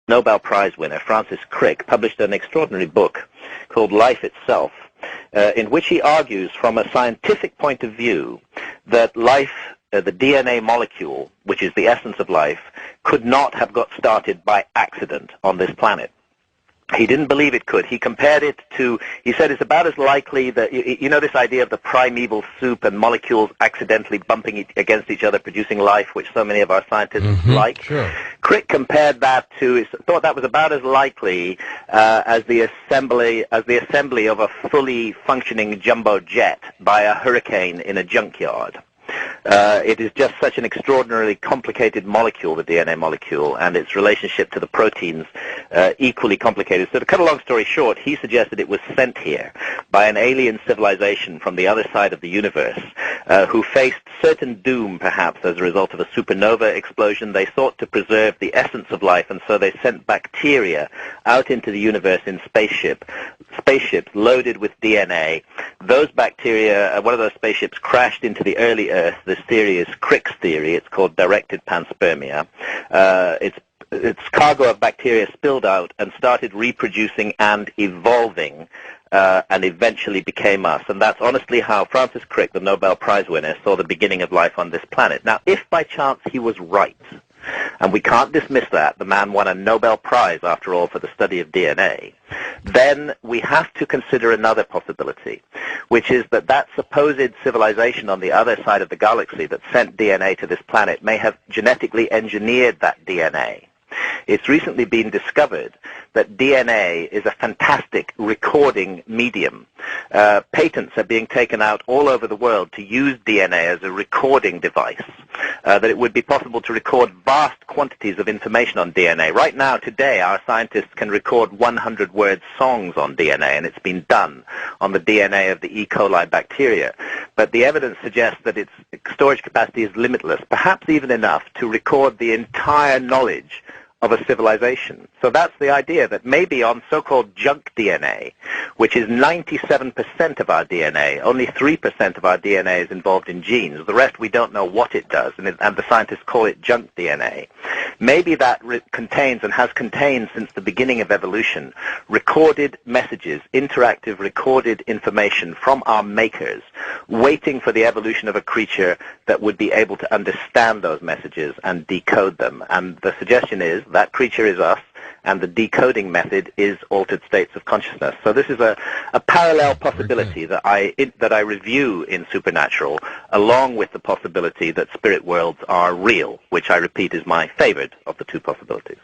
Nobel Prize winner, Francis Crick, published an extraordinary book called Life Itself, in which he argues from a scientific point of view that life, the DNA molecule, which is the essence of life, could not have got started by accident on this planet. He didn't believe it could. He compared it to, he said it's about as likely that, you know this idea of the primeval soup and molecules accidentally bumping against each other, producing life, which so many of our scientists like? Sure. Crick compared that to, thought that was about as likely as the assembly of a fully functioning jumbo jet by a hurricane in a junkyard. It is just such an extraordinarily complicated molecule, the DNA molecule, and its relationship to the proteins equally complicated. So to cut a long story short, he suggested it was sent here by an alien civilization from the other side of the universe who faced certain doom, perhaps, as a result of a supernova explosion. They sought to preserve the essence of life, and so they sent bacteria out into the universe in spaceships loaded with DNA. Those bacteria, one of those spaceships crashed into the early Earth. This theory is Crick's theory. It's called directed panspermia. Its cargo of bacteria spilled out and started reproducing and evolving and eventually became us. And that's honestly how Francis Crick, the Nobel Prize winner, saw the beginning of life on this planet. Now, if by chance he was right, and we can't dismiss that, the man won a Nobel Prize, after all, for the study of DNA, then we have to consider another possibility, which is that that supposed civilization on the other side of the galaxy that sent DNA to this planet may have genetically engineered that DNA. It's recently been discovered that DNA is a fantastic recording medium. Patents are being taken out all over the world to use DNA as a recording device, that it would be possible to record vast quantities of information on DNA. Right now, today, our scientists can record 100-word songs on DNA, and it's been done on the DNA of the E. coli bacteria. But the evidence suggests that its storage capacity is limitless, perhaps even enough to record the entire knowledge of a civilization. So that's the idea, that maybe on so-called junk DNA, which is 97% of our DNA, only 3% of our DNA is involved in genes. The rest we don't know what it does, and the scientists call it junk DNA. Maybe that contains and has contained since the beginning of evolution recorded messages, interactive recorded information from our makers, waiting for the evolution of a creature that would be able to understand those messages and decode them. And the suggestion is that creature is us, and the decoding method is altered states of consciousness. So this is a parallel possibility that I review in Supernatural, along with the possibility that spirit worlds are real, which I repeat is my favorite of the two possibilities.